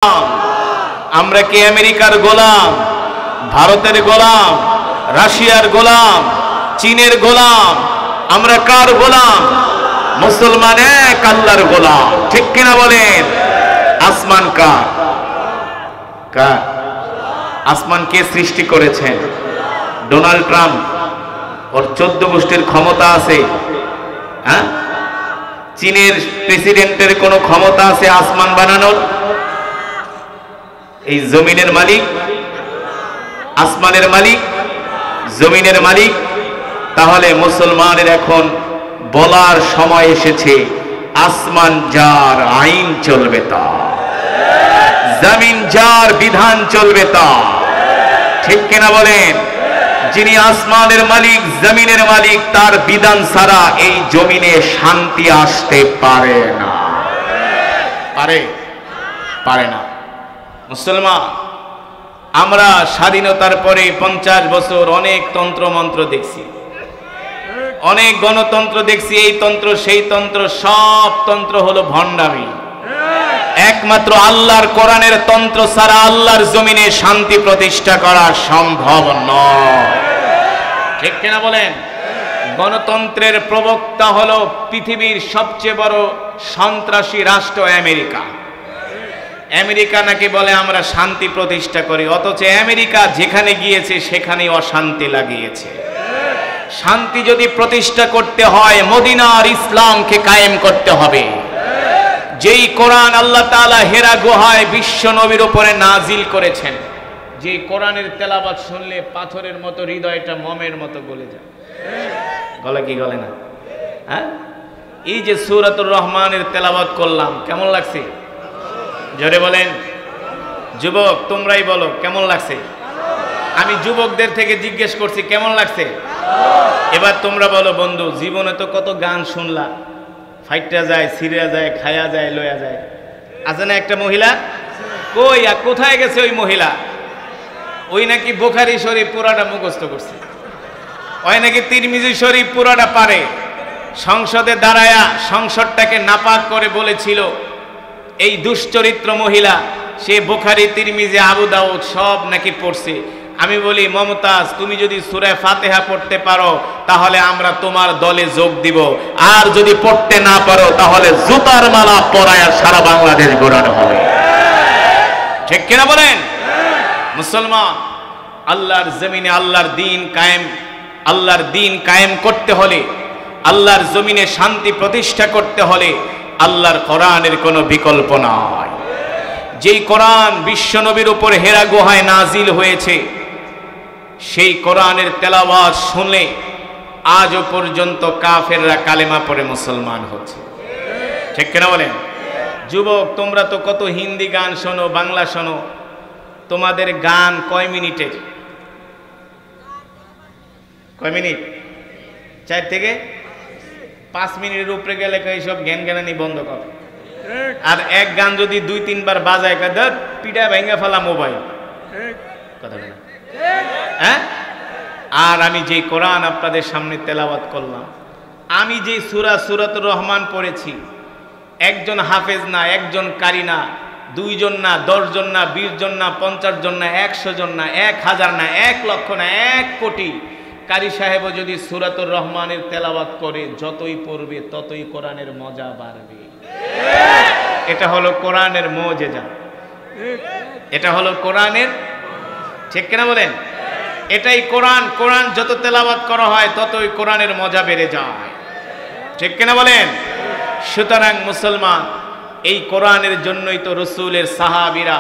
আমরা কি আমেরিকার গোলাম, ভারতের গোলাম, রাশিয়ার গোলাম, চীনের গোলাম? আমরা কার গোলাম? মুসলমান এক আল্লাহর গোলাম। ঠিক কিনা বলেন? আসমান কার? কার? আসমান কে সৃষ্টি করেছেন? ডোনাল্ড ট্রাম্প, ওর 14 গোষ্ঠীর ক্ষমতা আছে? হ্যাঁ, চীনের প্রেসিডেন্টের কোনো ক্ষমতা আছে আসমান বানানোর? এই জমিনের মালিক, আসমানের মালিক, জমিনের মালিক। তাহলে মুসলমানের এখন বলার সময় এসেছে, আসমান যার আইন চলবে তা, জমিন যার বিধান চলবে তা। ঠিক কিনা বলেন? যিনি আসমানের মালিক, জমিনের মালিক, তার বিধান ছাড়া এই জমিনে শান্তি আসতে পারে না। পারে? পারে না। মুসলমান, আমরা স্বাধীনতার পরে 50 বছর অনেক তন্ত্র মন্ত্র দেখছি, অনেক গণতন্ত্র দেখছি, এই তন্ত্র সেই তন্ত্র, সব তন্ত্র হলো ভণ্ডামি। একমাত্র আল্লাহর কোরআনের তন্ত্র ছাড়া আল্লাহর জমিনে শান্তি প্রতিষ্ঠা করা সম্ভব নয়। ঠিক কিনা বলেন? গণতন্ত্রের প্রবক্তা হলো পৃথিবীর সবচেয়ে বড় সন্ত্রাসী রাষ্ট্র আমেরিকা। আমেরিকা নাকি বলে আমরা শান্তি প্রতিষ্ঠা করি, অথচ আমেরিকা যেখানে গিয়েছে সেখানেই অশান্তি লাগিয়েছে। শান্তি যদি প্রতিষ্ঠা করতে হয়, মদিনার ইসলামকে কায়েম করতে হবে। যেই কোরআন আল্লাহ তাআলা হেরা গুহায় বিশ্ব নবীর উপরে নাজিল করেছেন, যে কোরআনের তেলাওয়াত শুনলে পাথরের মতো হৃদয়টা মোমের মতো গলে যায়। গলে কি গলে না? হ্যাঁ, এই যে সূরাতুর রহমানের তেলাওয়াত করলাম, কেমন লাগছে? জোরে বলেন। যুবক তোমরাই বলো কেমন লাগছে? আমি যুবকদের থেকে জিজ্ঞেস করছি কেমন লাগছে। এবার তোমরা বলো, বন্ধু জীবনে তো কত গান শুনলা, ফাইটটা যায়, ছিঁড়া যায়, খায়া যায়, লয়া যায়। আছে না একটা মহিলা? কই আর কোথায় গেছে ওই মহিলা? ওই নাকি বুখারী শরীফ পুরাটা মুখস্থ করছে, ওই নাকি তিরমিজি শরীফ পুরাটা পারে। সংসদে দাঁড়ায়া সংসদটাকে নাপাক করে বলেছিল এই দুশ্চরিত্র মহিলা সে বুখারী, তিরমিজি, আবু দাউদ সব নাকি পড়ছে। আমি বলি, মমতাজ তুমি যদি সূরা ফাতিহা পড়তে পারো তাহলে আমরা তোমার দলে যোগ দিব, আর যদি পড়তে না পারো তাহলে জুতার মালা পরায়া সারা বাংলাদেশ ঘোরানো হবে। ঠিক কিনা বলেন? মুসলমান, আল্লাহর জমিনে আল্লাহর দিন কায়েম, আল্লাহর দিন কায়েম করতে হলে, আল্লাহর জমিনে শান্তি প্রতিষ্ঠা করতে হলে আল্লাহর কোরআনের কোনো বিকল্প নাই। যেই কোরআন বিশ্ব নবীর উপর হেরা গুহায় নাজিল হয়েছে, সেই কোরআনের তেলাওয়াত শুনলে আজও পর্যন্ত কাফেররা কালেমা পড়ে মুসলমান হচ্ছে। ঠিক কিনা বলেন? যুবক তোমরা তো কত হিন্দি গান শোনো, বাংলা শোনো, তোমাদের গান কয় মিনিটের? কয় মিনিট? 4 থেকে 5 মিনিটের উপরে গেলে এইসব জ্ঞান জ্ঞানানি বন্ধ কর। আর এক গান যদি 2-3 বার বাজায়, পিঠা ভেঙে ফেলা মোবাইল। কথা বলে হ্যাঁ। আর আমি যে কোরআন আপনাদের সামনে তেলাওয়াত করলাম, আমি যে সূরাতুর রহমান পড়েছি, একজন হাফেজ না, একজন কারি না, 2 জন না, 10 জন না, 20 জন না, 50 জন না, 100 জন না, 1000 না, 1 লক্ষ না, 1 কোটি কারি সাহেবও যদি সূরাতুর রহমানের তেলাওয়াত করে, যতই পড়বে ততই কোরআনের মজা বাড়বে। এটা হলো কোরআনের মুজিজা, এটা হলো কোরআনের। ঠিক কিনা বলেন? এটাই কোরআন। কোরআন যত তেলাওয়াত করা হয় ততই কোরআনের মজা বেড়ে যায়। ঠিক কিনা বলেন? সুতরাং মুসলমান, এই কোরআনের জন্যই তো রাসূলের সাহাবীরা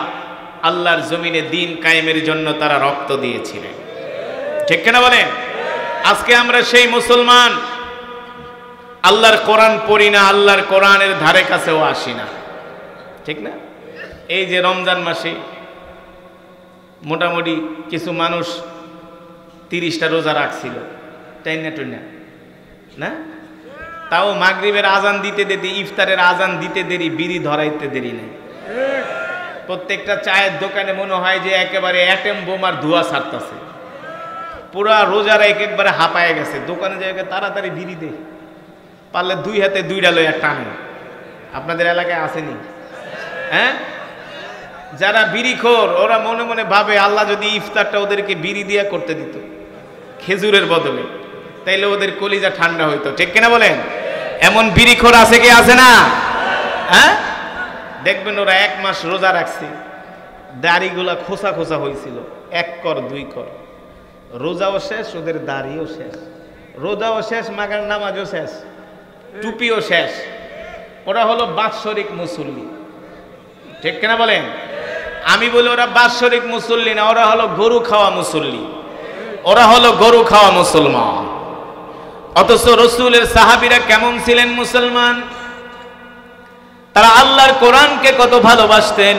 আল্লাহর জমিনে দিন কায়েমের জন্য তারা রক্ত দিয়েছিলেন। ঠিক কিনা বলেন? আজকে আমরা সেই মুসলমান, আল্লাহর কোরআন পড়ি না, আল্লাহর কোরআনের ধারে কাছেও আসি না। ঠিক না? এই যে রমজান মাসে মোটামুটি কিছু মানুষ 30টা রোজা রাখছিল, তাই না? টুইনা না, তাও মাগরিবের আজান দিতে দেরি, ইফতারের আজান দিতে দেরি, বিড়ি ধরাইতে দেরি নেই। প্রত্যেকটা চায়ের দোকানে মনে হয় যে একেবারে অ্যাটম বোমার ধোঁয়া ছাড়তেছে। পুরা রোজারা একবারে হাঁপায় গেছে, দোকানে জায়গায় তাড়াতাড়ি বিড়ি দে, পারলে 2 হাতে 2টা লইয়া টানে। আপনাদের এলাকায় আসেনি? হ্যাঁ, যারা বিড়িখোর ওরা মনে মনে ভাবে আল্লাহ যদি ইফতারটা ওদেরকে বিড়ি দিয়া করতে দিত খেজুরের বদলে, তাইলে ওদের কলিজা ঠান্ডা হইতো। ঠিক কিনা বলেন? এমন বিড়িখোর আছে কি আছে না? হ্যাঁ, দেখবেন ওরা 1 মাস রোজা রাখছে, দাড়িগুলা খোসা খোসা হয়েছিল, 1 কর 2 কর, রোজাও শেষ, ওদের দাড়িও শেষ, রোজাও শেষ, মাগার নামাজও শেষ, টুপিও শেষ। ওরা হলো বাৎসরিক মুসল্লি। ঠিক কিনা বলেন? আমি বলি ওরা বাৎসরিক মুসল্লি না, ওরা হলো গরু খাওয়া মুসল্লি, ওরা হলো গরু খাওয়া মুসলমান। অথচ রসুলের সাহাবীরা কেমন ছিলেন মুসলমান? তারা আল্লাহর কোরআনকে কত ভালোবাসতেন,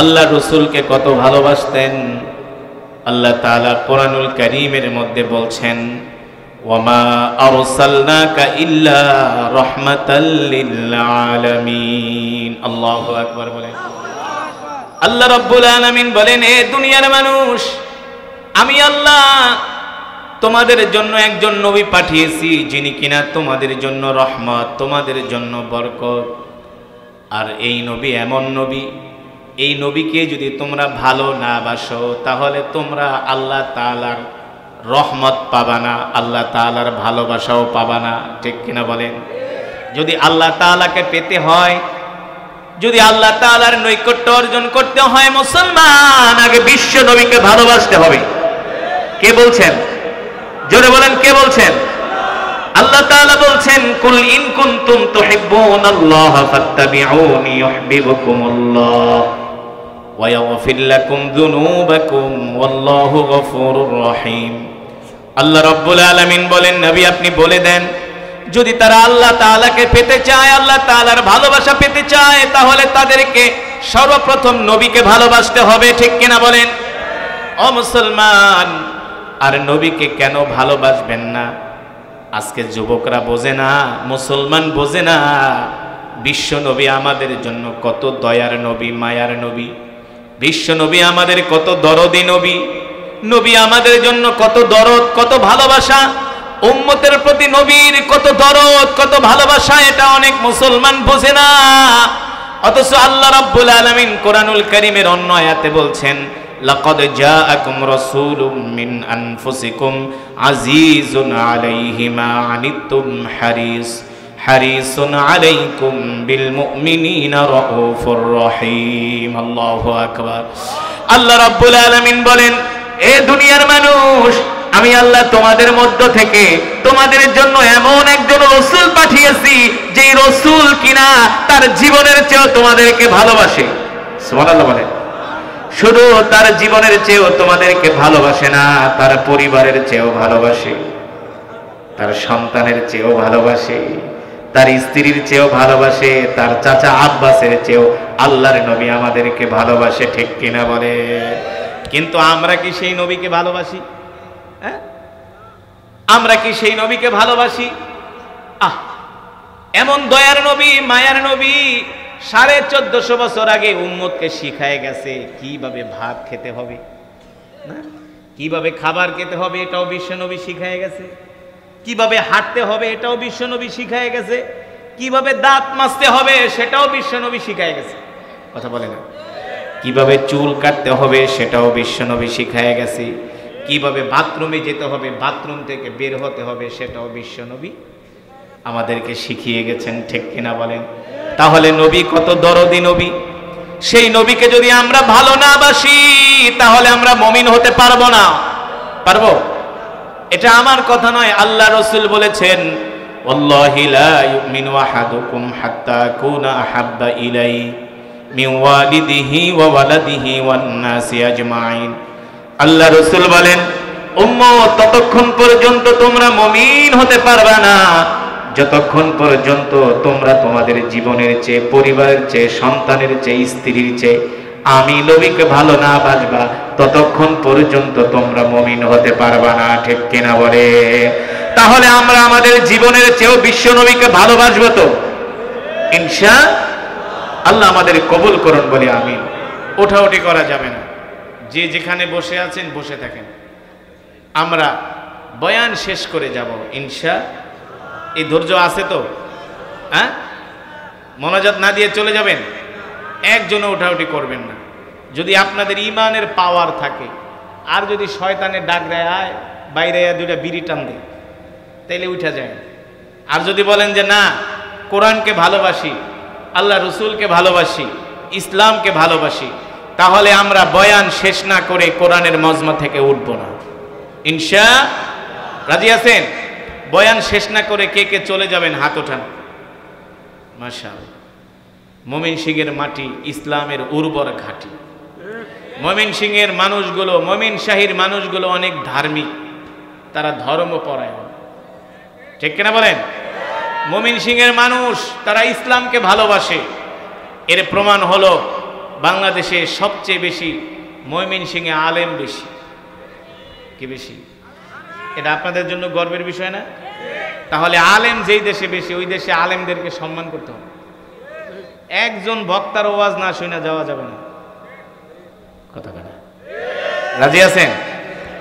আল্লাহর রসুলকে কত ভালোবাসতেন। আল্লাহ তাআলা কোরআনুল কারীমের মধ্যে বলছেন, ওয়ামা আরসালনাকা ইল্লা রাহমাতাল লিল আলামিন। আল্লাহু আকবার বলেন। আল্লাহ রাব্বুল আলামিন বলেন, এ দুনিয়ার মানুষ, আমি আল্লাহ তোমাদের জন্য একজন নবী পাঠিয়েছি, যিনি কিনা তোমাদের জন্য রহমত, তোমাদের জন্য বরকত। আর এই নবী এমন নবী, এই নবীকে যদি তোমরা ভালো না বাসো তাহলে তোমরা আল্লাহ তাআলার রহমত পাবা না, আল্লাহ তাআলার ভালোবাসাও পাবা না। ঠিক কিনা বলেন? যদি আল্লাহ তাআলাকে পেতে হয়, যদি আল্লাহ তাআলার নৈকট্য অর্জন করতে হয়, মুসলমান আগে বিশ্ব নবীকে ভালোবাসতে হবে। কে বলছেন? জোরে বলেন, কে বলছেন? আল্লাহ তাআলা বলছেন, কুল ইন কুনতুম তুহিব্বুনাল্লাহ ফাত্তাবিউনি ইউহিব্বুকুমুল্লাহ ওয়া ইয়াগফির লাকুম যুনুবাকুম ওয়াল্লাহু গফুরুর রহিম। আল্লাহ রাব্বুল আলামিন বলেন, নবী আপনি বলে দেন, যদি তারা আল্লাহ তাআলাকে পেতে চায়, আল্লাহ তাআলার ভালোবাসা পেতে চায়, তাহলে তাদেরকে সর্বপ্রথম নবীকে ভালোবাসতে হবে। ঠিক কিনা বলেন? ও মুসলমান, আর নবীকে কেন ভালোবাসবেন না? আজকে যুবকরা বোঝে না, মুসলমান বোঝে না, বিশ্ব নবী আমাদের জন্য কত দয়ার নবী, মায়ার নবী। বিশ্ব নবী আমাদের কত দরদি নবী, নবী আমাদের জন্য কত দরদ, কত ভালোবাসা। উম্মতের প্রতি নবীর কত দরদ, কত ভালোবাসা, এটা অনেক মুসলমান বোঝে না। অথচ আল্লাহ রাব্বুল আলামিন কোরআনুল কারীমের অন্য আয়াতে বলছেন, লাকাদ জাআকুম রাসূলুম মিন আনফুসিকুম আজিজুন আলাইহি মা আনিতুম হারিসুন আলাইকুম বিল মুমিনিনা রাউফুর রহিম। আল্লাহু আকবার। আল্লাহ রাব্বুল আলামিন বলেন, এ দুনিয়ার মানুষ, আমি আল্লাহ তোমাদের মধ্য থেকে তোমাদের জন্য এমন একজন রাসূল পাঠিয়েছি, যেই রাসূল কিনা তার জীবনের চেয়েও তোমাদেরকে ভালোবাসে। সুবহানাল্লাহ বলেন। শুধু তার জীবনের চেয়েও তোমাদেরকে ভালোবাসে না, তার পরিবারের চেয়েও ভালোবাসে, তার সন্তানের চেয়েও ভালোবাসে, তার স্ত্রীর চেয়েও ভালোবাসে, তার চাচা আব্বাসের চেয়েও আল্লাহর নবী আমাদেরকে ভালোবাসে। ঠিক কিনা বলে? কিন্তু আমরা কি সেই নবীকে ভালোবাসি? হ্যাঁ, আমরা কি সেই নবীকে ভালোবাসি? এমন দয়ার নবী, মায়ার নবী 1450 বছর আগে উম্মতকে শিখায় গেছে কিভাবে ভাত খেতে হবে, না কিভাবে খাবার খেতে হবে, এটাও বিশ্ব নবী শিখায় গেছে। কিভাবে হাঁটতে হবে, এটাও বিশ্ব নবী শিখায় গেছে। কিভাবে দাঁত মাজতে হবে, সেটাও বিশ্ব নবী শিখায় গেছে। কথা বলে না? কিভাবে চুল কাটতে হবে, সেটাও বিশ্ব নবী শিখায় গেছে। কিভাবে বাথরুমে যেতে হবে, বাথরুম থেকে বের হতে হবে, সেটাও বিশ্ব নবী আমাদেরকে শিখিয়ে গেছেন। ঠিক কিনা বলেন? তাহলে নবী কত দরদি নবী। সেই নবীকে যদি আমরা ভালো না বাসি, তাহলে আমরা মুমিন হতে পারবো না। পারবো? এটা আমার কথা নয়, আল্লাহ রাসূল বলেছেন, ওয়াল্লাহি লা ইউমিনু আহাদুকুম হাত্তা কুনা আহাব্বা ইলাইহি মিন ওয়ালিদিহি ওয়া ওয়ালাদিহি ওয়ান নাসি আজমাইন। আল্লাহ রাসূল বলেন, উম্মত, ততক্ষণ পর্যন্ত তোমরা মুমিন হতে পারবে না যতক্ষণ পর্যন্ত তোমরা তোমাদের জীবনের চেয়ে, পরিবারের চেয়ে, সন্তানের চেয়ে, স্ত্রীর চেয়ে আমি নবীকে ভালো না বাসবা, ততক্ষণ পর্যন্ত তোমরা মুমিন হতে পারবা না। ঠিক কিনা বলে? তাহলে আমরা আমাদের জীবনের চেয়েও বিশ্ব নবীকে ভালোবাসবো তো ইনশাআল্লাহ। আমাদের কবুল করুন বলি আমিন। ওঠাউঠি করা যাবে না, যে যেখানে বসে আছেন বসে থাকেন। আমরা বয়ান শেষ করে যাব ইনশাআল্লাহ। এই ধৈর্য আছে তো? হ্যাঁ, মোনাজাত না দিয়ে চলে যাবেন? একজনও উঠাউঠি করবেন না। যদি আপনাদের ইমানের পাওয়ার থাকে, আর যদি শয়তানের ডাক দেয় আয় বাইরে দুইটা বিড়ি টান দেয়, তাইলে উঠা যায়। আর যদি বলেন যে না, কোরআনকে ভালোবাসি, আল্লাহ রসুলকে ভালোবাসি, ইসলামকে ভালোবাসি, তাহলে আমরা বয়ান শেষ না করে কোরআনের মজমা থেকে উঠব না। ইনশা রাজি আছেন? বয়ান শেষ না করে কে কে চলে যাবেন হাত ওঠান। মাশাআল্লাহ। ময়মনসিংহের মাটি ইসলামের উর্বর ঘাঁটি। ময়মনসিংহের মানুষগুলো, ময়মনশাহীর মানুষগুলো অনেক ধার্মিক, তারা ধর্মপরায়ণ, ঠিক কিনা বলেন? ময়মনসিংহের মানুষ তারা ইসলামকে ভালোবাসে। এর প্রমাণ হলো বাংলাদেশে সবচেয়ে বেশি ময়মনসিংহে আলেম বেশি। কি বেশি? এটা আপনাদের জন্য গর্বের বিষয় না? তাহলে আলেম যেই দেশে বেশি, ওই দেশে আলেমদেরকে সম্মান করতে হবে। একজন বক্তার ওয়াজ না শুনে যাওয়া যাবে না। কথা বলে রাজি আছেন?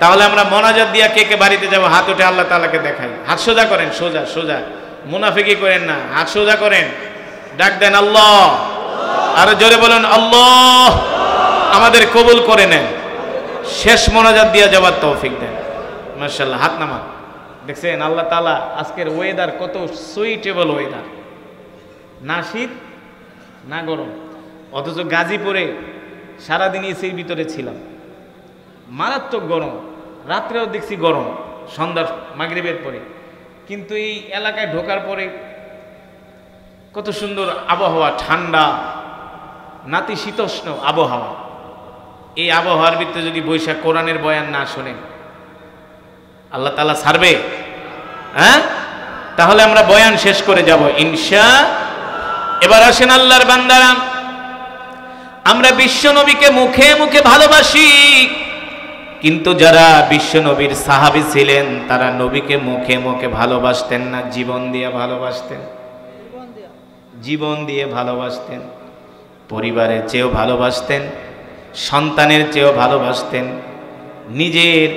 তাহলে আমরা মোনাজাত দিয়া কে কে বাড়িতে যাব? হাত উঠে আল্লাহ তাআলাকে দেখাই। হাত সোজা করেন, সোজা সোজা, মুনাফিকি করেন না, হাত সোজা করেন, ডাক দেন আল্লাহ। আরো জোরে বলুন আল্লাহ। আমাদের কবুল করে নেন, শেষ মোনাজাত দিয়া যাবার তৌফিক দেন। মাশাআল্লাহ। হাত নামান। দেখছেন আল্লাহ তাআলা আজকের ওয়েদার কত সুইটেবল ওয়েদার, না শীত না গরম। অথচ গাজীপুরে সারাদিন এসির ভিতরে ছিলাম, মারাত্মক গরম, রাত্রেও দেখছি গরম, সন্ধ্যার মাগরিবের পরে। কিন্তু এই এলাকায় ঢোকার পরে কত সুন্দর আবহাওয়া, ঠান্ডা নাতিশীতোষ্ণ আবহাওয়া। এই আবহাওয়ার ভিতরে যদি বৈশাখ কোরআনের বয়ান না শোনেন, আল্লাহ তাআলা ছাড়বে? হ্যাঁ? তাহলে আমরা বয়ান শেষ করে যাব ইনশা। এবার আসেন আল্লাহর বান্দারা, আমরা বিশ্ব নবীকে মুখে মুখে ভালোবাসি, কিন্তু যারা বিশ্ব নবীর সাহাবী ছিলেন তারা নবীকে মুখে মুখে ভালোবাসতেন না, জীবন দিয়ে ভালোবাসতেন। জীবন দিয়ে ভালোবাসতেন, পরিবারের চেয়েও ভালোবাসতেন, সন্তানের চেয়েও ভালোবাসতেন, নিজের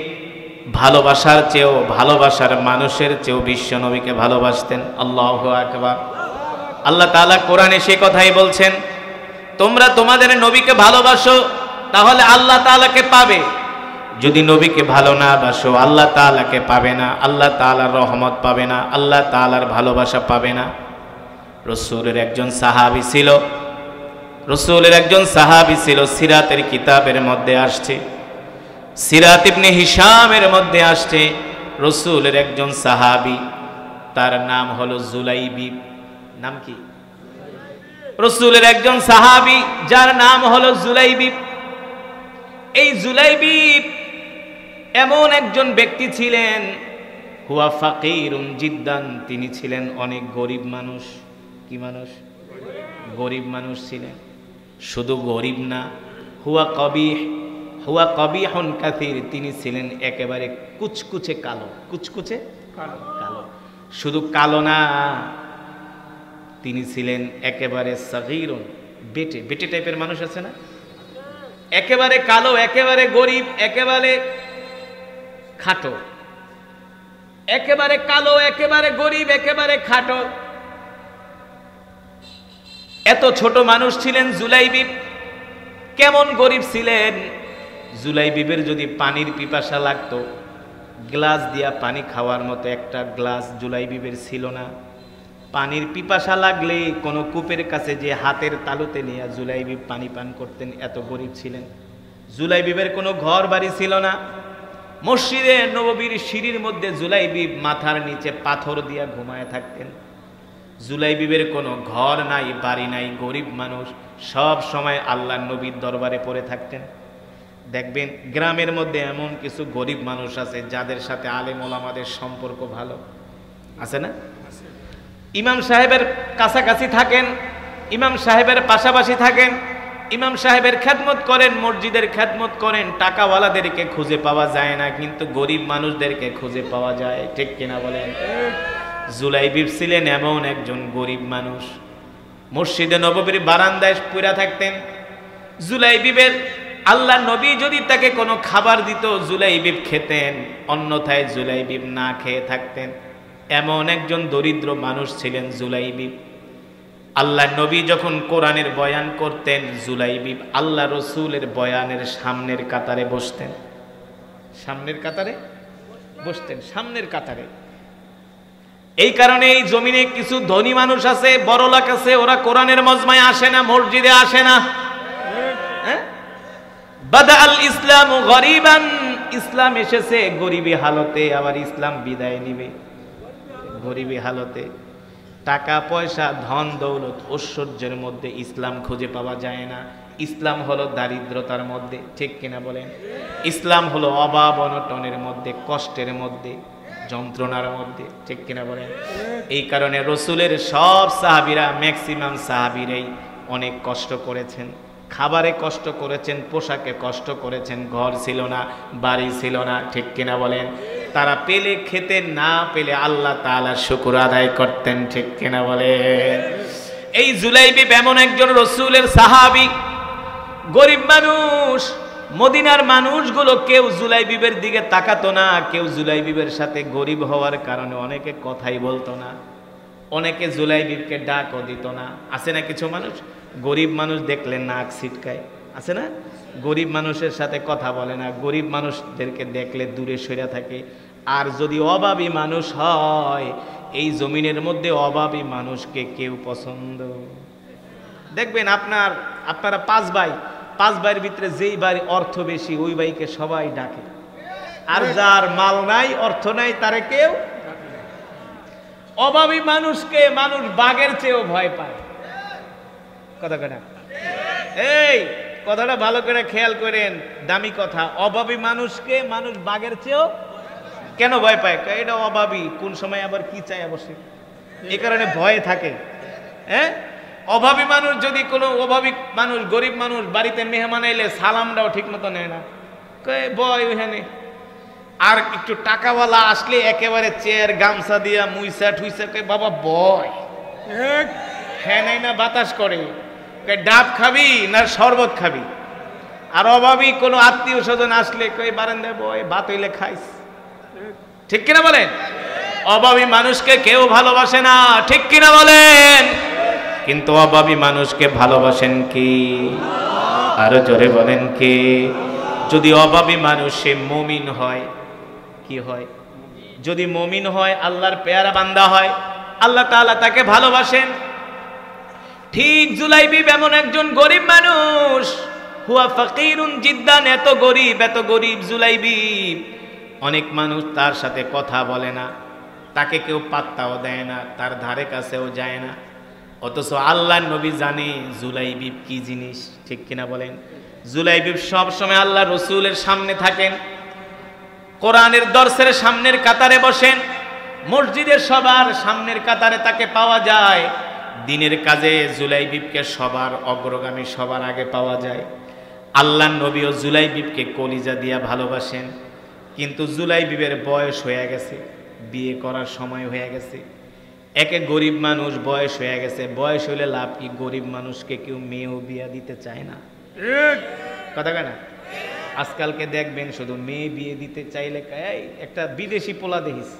ভালোবাসার চেয়েও, ভালোবাসার মানুষের চেয়েও বিশ্ব নবীকে ভালোবাসতেন। আল্লাহু আকবার। আল্লাহ তাআলা কোরআনে সে কথাই বলছেন, তোমরা তোমাদের নবীকে ভালোবাসো তাহলে আল্লাহ তাআলাকে পাবে, যদি নবীকে ভালো না বাসো আল্লাহ তাআলাকে পাবে না, আল্লাহ তাআলার রহমত পাবে না, আল্লাহ তাআলার ভালোবাসা পাবে না। রাসূলের একজন সাহাবী ছিল, রাসূলের একজন সাহাবী ছিল, সিরাতের কিতাবের মধ্যে আসছে, সিরাত ইবনে হিশামের মধ্যে আসছে, রাসূলের একজন সাহাবী, তার নাম হলো জুলাইবিব। নাম কি? রাসূলের একজন সাহাবী যার নাম হলো জুলাইবিব। এই জুলাইবিব এমন একজন ব্যক্তি ছিলেন, হুয়া ফাকিরুন জিদ্দান, তিনি ছিলেন অনেক গরিব মানুষ। কি মানুষ? গরিব মানুষ ছিলেন। শুধু গরিব না, হুয়া কবিহ, হুয়া কবিহুন কাসীর, তিনি ছিলেন একেবারে কুচকুচে কালো। কুচকুচে কালো। শুধু কালো না, তিনি ছিলেন একেবারে সাগীরুন, বেটে বেটে টাইপের মানুষ আছে না, একেবারে কালো, একেবারে গরিব, একেবারে খাটো, একেবারে কালো, একেবারে গরিব, একেবারে খাটো। এত ছোট মানুষ ছিলেন জুলাইবিব। কেমন গরিব ছিলেন? জুলাইবিবের যদি পানির পিপাসা লাগতো, গ্লাস দিয়া পানি খাওয়ার মতো একটা গ্লাস জুলাইবিবের ছিল না। পানির পিপাসা লাগলে কোনো কূপের কাছে যে হাতের তালুতে নিয়ে জুলাইবিব পানি পান করতেন, এত গরিব ছিলেন। জুলাইবিবের কোনো ঘর বাড়ি ছিল না। মসজিদে নববীর সিঁড়ির মধ্যে জুলাইবিব মাথার নিচে পাথর দিয়া ঘুমায় থাকতেন। জুলাইবিবের কোনো ঘর নাই, বাড়ি নাই, গরিব মানুষ, সব সময় আল্লাহর নবীর দরবারে পড়ে থাকতেন। দেখবেন গ্রামের মধ্যে এমন কিছু গরিব মানুষ আছে যাদের সাথে আলেম ওলামাদের সম্পর্ক ভালো আছে না? ইমাম সাহেবের কাছাকাছি থাকেন, ইমাম সাহেবের পাশাপাশি থাকেন, ইমাম সাহেবের খেদমত করেন, মসজিদের খেদমত করেন। টাকাওয়ালাদেরকে খুঁজে পাওয়া যায় না, কিন্তু গরিব মানুষদেরকে খুঁজে পাওয়া যায়। ঠিক কিনা বলেন? জুলাইবিব ছিলেন এমন একজন গরিব মানুষ। মসজিদে নববীর বারান্দায় পড়ে থাকতেন। জুলাইবিবের আল্লাহ নবী যদি তাকে কোনো খাবার দিত, জুলাইবিব খেতেন, অন্যথায় জুলাইবিব না খেয়ে থাকতেন। এমন একজন দরিদ্র মানুষ ছিলেন জুলাইবিব। আল্লাহ নবী যখন কোরআনের বয়ান করতেন, জুলাইবিব আল্লাহ রসুলের বয়ানের সামনের কাতারে বসতেন। সামনের কাতারে বসতেন, সামনের কাতারে। এই কারণে এই জমিনে কিছু ধনী মানুষ আছে, বড় লোক আছে, ওরা কোরআনের মজমায় আসে না, মসজিদে আসে না। বাদা আল ইসলাম গরিবান, ইসলাম এসেছে গরিবী হালতে, আবার ইসলাম বিদায় নিবে গরিবী হালতে। টাকা পয়সা ধন দৌলত ঐশ্বর্যের মধ্যে ইসলাম খুঁজে পাওয়া যায় না। ইসলাম হলো দারিদ্রতার মধ্যে, ঠিক কিনা বলেন? ইসলাম হলো অভাব অনটনের মধ্যে, কষ্টের মধ্যে, যন্ত্রণার মধ্যে, ঠিক কিনা বলেন? এই কারণে রসুলের সব সাহাবীরা, ম্যাক্সিমাম সাহাবীরাই অনেক কষ্ট করেছেন। খাবারে কষ্ট করেছেন, পোশাকে কষ্ট করেছেন, ঘর ছিল না, বাড়ি ছিল না, ঠিক কিনা বলেন? তারা পেলে খেতেন, না পেলে আল্লাহ তাআলার শুকর আদায় করতেন, ঠিক কিনা বলেন? এই জুলাইবিব এমন একজন রসুলের সাহাবী, গরিব মানুষ। মদিনার মানুষগুলো কেউ জুলাইবিবের দিকে তাকাতো না, কেউ জুলাইবিবের সাথে গরিব হওয়ার কারণে অনেকে কথাই বলতো না, অনেকে জুলাইবিবকে ডাকও দিত না। আছে না কিছু মানুষ গরিব মানুষ দেখলে নাক ছিটকায়, আছে না? গরিব মানুষের সাথে কথা বলে না, গরিব মানুষদেরকে দেখলে দূরে সরে থাকে। আর যদি অভাবী মানুষ হয়, এই জমিনের মধ্যে অভাবী মানুষকে কেউ পছন্দ। দেখবেন আপনারা পাঁচ ভাইয়ের ভিতরে যেই ভাই অর্থ বেশি, ওই ভাইকে সবাই ডাকে। আর যার মাল নাই, অর্থ নাই, তারে কেউ। অভাবী মানুষকে মানুষ বাঘের চেয়েও ভয় পায়। কথা কথা, এই কথাটা ভালো করে খেয়াল করেন, দামি কথা। অভাবী মানুষকে মানুষ বাঘের চেয়েও কেন ভয় পায়? এটা অভাবী, কোন সময় আবার কি চায় বসে, এই কারণে ভয়ে থাকে। হ্যাঁ, অভাবী মানুষ যদি কোনো অভাবী মানুষ, গরিব মানুষ বাড়িতে মেহমান এলে সালামটাও ঠিক মতো নেয় না, বয় ওইখানে। আর একটু টাকাওয়ালা আসলে একেবারে চেয়ার গামছা দিয়া মুইসা ঠুইসা কয় বাবা বয়, হ্যাঁ নাই না বাতাস করে, ডাব খাবি না শরবত খাবি। আর অভাবী কোনো আত্মীয় স্বজন আসলে কই বারান্দায় বয়, ভাত হইলে খাইস, ঠিক কিনা বলেন? অভাবী মানুষকে কেউ ভালোবাসে না, ঠিক কিনা বলেন? কিন্তু অভাবী মানুষকে ভালোবাসেন কি? আরো জোরে বলেন কে? যদি অভাবী মানুষ সে মুমিন হয়, কি হয়? যদি মুমিন হয়, আল্লাহর পেয়ারা বান্দা হয়, আল্লাহ তাআলা তাকে ভালোবাসেন। ঠিক জুলাইবিব এমন একজন গরিব মানুষ, হুয়া ফাকিরুন জিদ্দান, এত গরিব জুলাইবিব। অনেক মানুষ তার সাথে কথা বলে না, তাকে কেউ পাত্তাও দেয় না, তার ধারে কাছেও যায় না। অথচ আল্লাহর নবী জানে জুলাইবিব কি জিনিস, ঠিক কিনা বলেন? জুলাইবিব সব সময় আল্লাহ রসুলের সামনে থাকেন, কোরআনের দর্শের সামনের কাতারে বসেন, মসজিদের সবার সামনের কাতারে তাকে পাওয়া যায়। দিনের কাজে জুলাইবিবকে সবার অগ্রগামী, সবার আগে পাওয়া যায়। আল্লাহর নবীও জুলাইবিবকে কলিজা দিয়া ভালোবাসেন। কিন্তু জুলাইবিবের বয়স হয়ে গেছে, বিয়ে করার সময় হয়ে গেছে। একে গরিব মানুষ, বয়স হয়ে গেছে, বয়স হলে লাভ কি? গরিব মানুষকে কেউ মেয়েও বিয়া দিতে চায় না, কথা কয় না? আজকালকে দেখবেন শুধু মেয়ে বিয়ে দিতে চাইলে একটা বিদেশি পোলা দেখিস,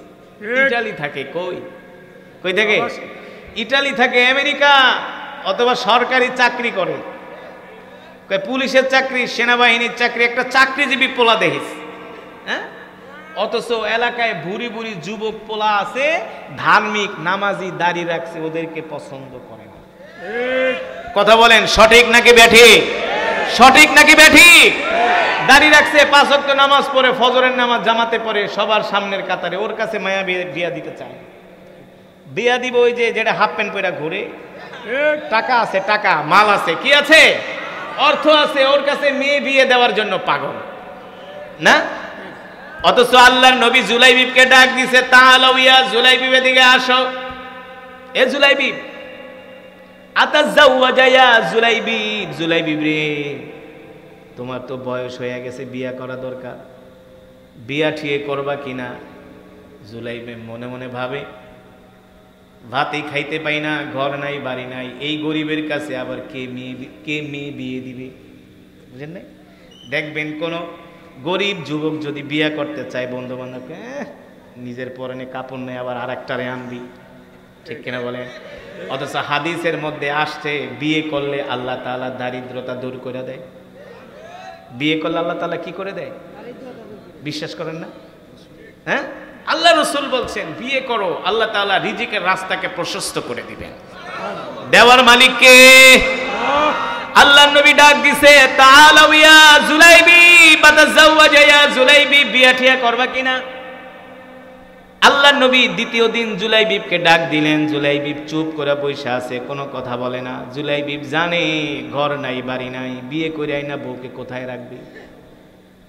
ইটালি থাকে, কই থাকে? ইটালি থাকে, আমেরিকা, অথবা সরকারি চাকরি করে, পুলিশের চাকরি, সেনাবাহিনীর চাকরি, একটা চাকরিজীবী পোলা দেখিস। হ্যাঁ, অথচ এলাকায় ভুরি ভুরি যুবক পোলা আছে, ধার্মিক, নামাজি, দাড়ি রাখছে, ওদেরকে পছন্দ করে না। কথা বলেন, সঠিক নাকি ব্যাঠিক? সঠিক নাকি ব্যাঠিক? দাড়ি রাখছে, 5 ওয়াক্ত নামাজ পড়ে, ফজরের নামাজ জামাতে পড়ে, সবার সামনের কাতারে, ওর কাছে মায়া বিয়া দিতে চায়। বিয়া দিব ওই যেটা হাফ প্যান্ট পরে ঘুরে, টাকা আছে, টাকা মাল আছে, কি আছে? অর্থ আছে, ওর কাছে মেয়ে বিয়ে দেওয়ার জন্য পাগল না? অথচ আল্লাহর নবী জুলাইবিবকে ডাক দিছে, তাআলাউ ইয়া জুলাইবিব, এদিকে আসো। এ জুলাইবিব, আতাজাওয়াজা ইয়া জুলাইবিব, জুলাইবিব রে, তোমার তো বয়স হয়ে গেছে, বিয়া করা দরকার, বিয়া ঠিক করবা কিনা? জুলাইবিব মনে মনে ভাবে, ভাতই খাইতে পাই না, ঘর নাই, বাড়ি নাই, এই গরিবের কাছে আবার কে মেয়ে বিয়ে দিবে? বুঝেন নাই? দেখবেন কোন গরিব যুবক যদি বিয়ে করতে চায়, বন্ধু বান্ধবকে, নিজের পরনে কাপড় নেই, আবার আর একটারে আনবি, ঠিক কিনা বলেন? অথচ হাদিসের মধ্যে আসছে বিয়ে করলে আল্লাহ তাআলা দারিদ্রতা দূর করে দেয়। বিয়ে করলে আল্লাহ তাআলা কি করে দেয়? বিশ্বাস করেন না? হ্যাঁ, আল্লাহ রাসূল বলছেন বিয়ে করো, আল্লাহ তাআলা রিজিকের রাস্তাকে প্রশস্ত করে দিবেন। দেওয়ার মালিক কে? আল্লাহর নবী ডাক দিছে, তাআলাউ ইয়া জুলাইবি বাতাজাওয়াজা, ইয়া জুলাইবি বিয়ে ঠিয়া করবা কিনা? আল্লাহর নবী দ্বিতীয় দিন জুলাইবিবকে ডাক দিলেন। জুলাইবিব চুপ করে বসে আছে, কোনো কথা বলে না। জুলাইবিব জানে ঘর নাই, বাড়ি নাই, বিয়ে করে আইনা বউকে কোথায় রাখবে?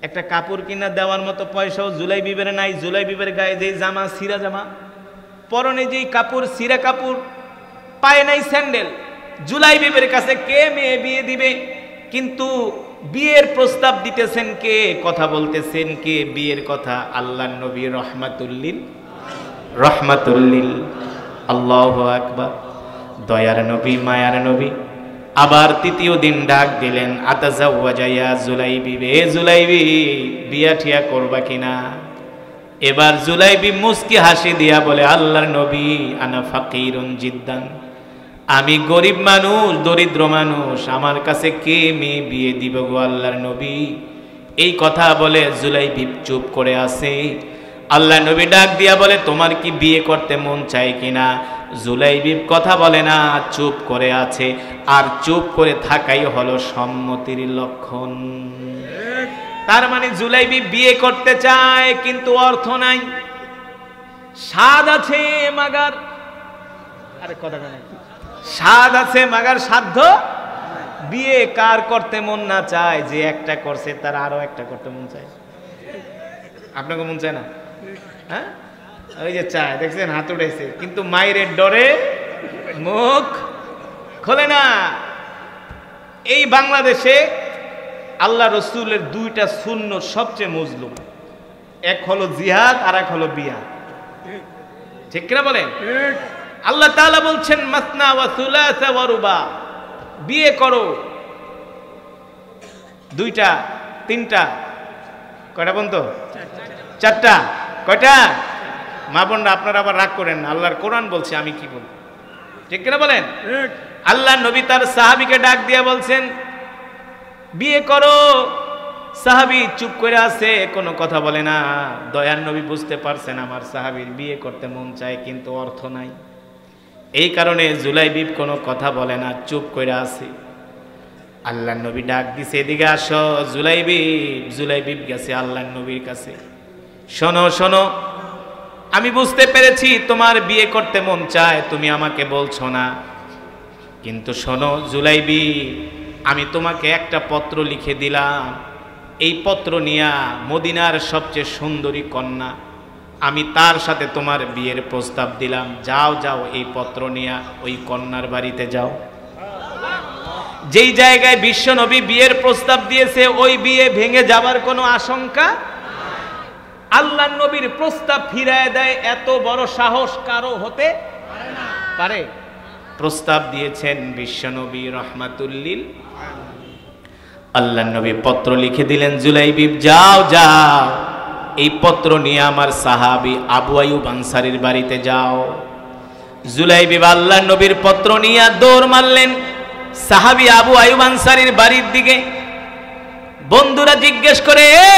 একটা কাপড় কিনা দেওয়ার মতো পয়সাও জুলাইবিবের নাই। জুলাইবিবের গায়ে যে জামা, সিরা জামা, পরনে যেই কাপড়, সিরা কাপড়, পায়ে নাই স্যান্ডেল। জুলাইবিবের কাছে কে মেয়ে বিয়ে দিবে? কিন্তু বিয়ের প্রস্তাব দিতেছেন কে, কথা বলতেছেন কে? বিয়ের কথা আল্লাহর নবী রহমাতুল্লিল রহমাতুল্লিল। আল্লাহু আকবার। দয়ার নবী, মায়ার নবী আবার তৃতীয় দিন ডাক দিলেন, আতাজাওয়াজা ইয়া জুলাইবি, এ জুলাইবি বিয়া ঠিয়া করবা কিনা? এবার জুলাইবি মুস্কি হাসি দিয়া বলে, আল্লাহর নবী আনা ফাকিরুন জিদ্দান, আমি গরিব মানুষ, দরিদ্র মানুষ, আমার কাছে কে মেয়ে বিয়ে দিব গো আল্লাহর নবী? এই কথা বলে জুলাইবি চুপ করে আছে। আল্লাহর নবী ডাক দিয়া বলে, তোমার কি বিয়ে করতে মন চায় কিনা? জুলাইবি কথা বলে না, চুপ করে আছে। আর চুপ করে থাকাই হলো সম্মতির লক্ষণ। তার মানে জুলাইবি বিয়ে করতে চায় কিন্তু অর্থ নাই। স্বাদ আছে মাগার, আরে কথা নাই, স্বাদ আছে মাগার সাধ্য। বিয়ে কার করতে মন না চায়? যে একটা করছে তার আরো একটা করতে মন চায়। আপনাকে মন চায় না? হ্যাঁ, ওই যে চায়, দেখছেন হাত উঠেছে, কিন্তু মায়ের ডরে মুখ খোলে না। এই বাংলাদেশে আল্লাহ রসুলের দুইটা সুন্নত সবচেয়ে মজলুম, এক হলো জিহাদ আর এক হলো বিয়া। ঠিক কিনা বলেন? আল্লাহ তাআলা বলছেন মাসনা ওয়া সুলাসা ওয়া রুবা, বিয়ে করো দুইটা, তিনটা, কয়টা বন্ধু? চারটা। কয়টা? মা বোনরা আপনারা আবার রাগ করেন না, আল্লাহর কোরআন বলছে, আমি কি বলবো? ঠিক কিনা বলেন? আল্লাহ নবী তার সাহাবীকে ডাক দিয়া বলছেন বিয়ে করো। সাহাবী চুপ করে আছে, কোনো কথা বলে না। দয়ার নবী বুঝতে পারছেন আমার সাহাবীর বিয়ে করতে মন চায় কিন্তু অর্থ নাই। এই কারণে জুলাইবিব কোনো কথা বলে না, চুপ করে আছে। আল্লাহর নবী ডাক দিছে, এদিকে আসো জুলাইবিব। জুলাইবিব গেছে আল্লাহর নবীর কাছে। শোনো শোনো, আমি বুঝতে পেরেছি তোমার বিয়ে করতে মন চায়, তুমি আমাকে বলছো না, কিন্তু শোনো জুলাইবিব, আমি তোমাকে একটা পত্র লিখে দিলাম। এই পত্র নিয়া মদিনার সবচেয়ে সুন্দরী কন্যা, আমি তার সাথে তোমার বিয়ের প্রস্তাব দিলাম। যাও যাও, এই পত্র নিয়া ওই কন্যার বাড়িতে যাও। যেই জায়গায় বিশ্ব নবী বিয়ের প্রস্তাব দিয়েছে ওই বিয়ে ভেঙে যাবার কোনো আশঙ্কা। আল্লাহর নবীর প্রস্তাব ফিরায় দেয়, এত বড় সাহস কারো হতে পারে? প্রস্তাব দিয়েছেন বিশ্ব নবী রহমাতুল্লিল। আল্লাহর নবী পত্র লিখে দিলেন, জুলাইবিব যাও যাও, এই পত্র নিয়ে আমার সাহাবী আবু আইয়ুব আনসারীর বাড়িতে যাও। জুলাইবিব আল্লাহর নবীর পত্র নিয়ে দৌড় মারলেন সাহাবী আবু আইয়ুব আনসারীর বাড়ির দিকে। বন্ধুরা জিজ্ঞেস করে, এ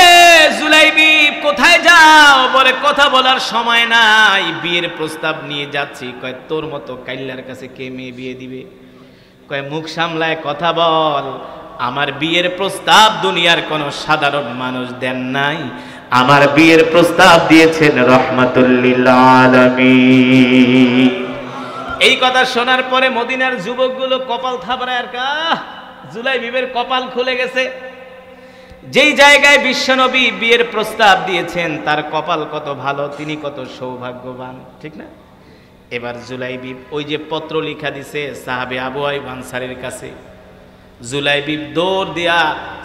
জুলাইবিব কোথায় যাও? বলে কথা বলার সময় নাই, বিয়ের প্রস্তাব নিয়ে যাচ্ছি। কয় তোর মতো কাইল্লার কাছে কে মেয়ে বিয়ে দিবে? কয় মুখ সামলায় কথা বল, আমার বিয়ের প্রস্তাব দুনিয়ার কোন সাধারণ মানুষ দেন নাই, আমার বিয়ের প্রস্তাব দিয়েছেন রহমাতুল লিল আলামিন। এই কথা শোনার পরে মদিনার যুবকগুলো কপাল থাবড়ায়, আর জুলাইবিবের কপাল খুলে গেছে। যেই জায়গায় বিশ্বনবী বিয়ের প্রস্তাব দিয়েছেন তার কপাল কত ভালো, তিনি কত সৌভাগ্যবান, ঠিক না? এবার জুলাইবিব ওই যে পত্র লিখা দিছে সাহাবী আবু আইয়ুব আনসারীর কাছে, জুলাইবিব দৌড় দিয়া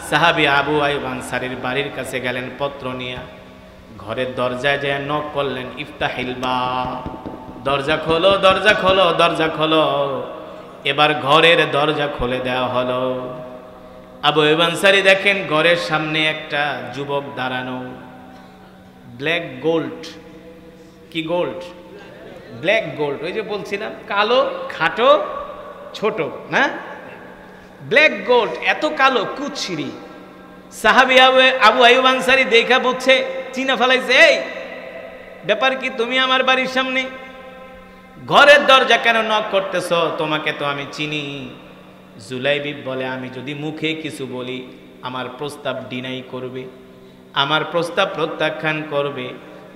সাহাবী আবু আইয়ুব আনসারীর বাড়ির কাছে গেলেন পত্র নিয়ে। ঘরের দরজায় যায় নক করলেন, ইফতাহিল বাব, দরজা খোলো, দরজা খোলো, দরজা খোলো। এবার ঘরের দরজা খুলে দেওয়া হলো। আবু আইয়ুব আনসারী দেখেন ঘরের সামনে একটা যুবক দাঁড়ানো, ব্ল্যাক গোল্ড। কি গোল্ড? ব্ল্যাক গোল্ড, ওই যে বলছিলাম কালো, খাটো, ছোট না, ব্ল্যাক গোল্ড, এত কালো কুৎসিরি। সাহাবী আবু আইয়ুব আনসারী দেখা বুঝছে, চিনা ফেলাইছে, এই ব্যাপার কি, তুমি আমার বাড়ির সামনে ঘরের দরজা কেন নক করতেছ? তোমাকে তো আমি চিনি। জুলাইবিব বলে, আমি যদি মুখে কিছু বলি আমার প্রস্তাব ডিনাই করবে, আমার প্রস্তাব প্রত্যাখ্যান করবে।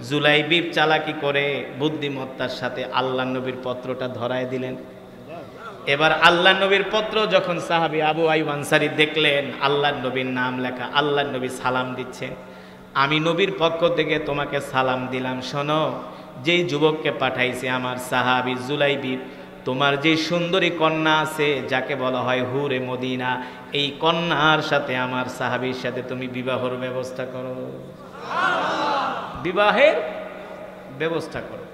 জুলাইবিব চালাকি করে বুদ্ধিমত্তার সাথে আল্লাহ নবীর পত্রটা ধরায় দিলেন। এবার আল্লাহ নবীর পত্র যখন সাহাবী আবু আইয়ুব আনসারী দেখলেন, আল্লাহ নবীর নাম লেখা, আল্লাহ নবী সালাম দিচ্ছেন, আমি নবীর পক্ষ থেকে তোমাকে সালাম দিলাম, শোনো, যেই যুবককে পাঠাইছে আমার সাহাবী জুলাইবিব, তোমার যে সুন্দরী কন্যা আছে যাকে বলা হয় হুরে মদিনা, এই কন্যার সাথে আমার সাহাবীর সাথে তুমি বিবাহের ব্যবস্থা করো, বিবাহের ব্যবস্থা করো।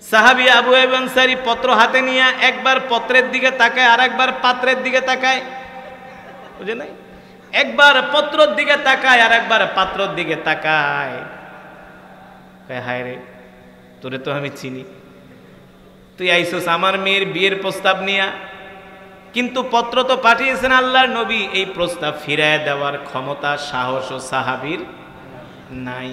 সাহাবী আবু আইয়ুব আনসারী পত্র হাতে নিয়ে একবার পত্রের দিকে তাকায় আর একবার পাত্রের দিকে তাকায়, বুঝে নাই, একবার পত্রের দিকে তাকায় আর একবার পাত্রের দিকে তাকায়। হায় রে, তোরে তো আমি চিনি, তুই আইসোস আমার মেয়ের বিয়ের প্রস্তাব নিয়া, কিন্তু পত্র তো পাঠিয়েছেন আল্লাহর নবী, এই প্রস্তাব ফিরায় দেওয়ার ক্ষমতা সাহস ও সাহাবীর নাই।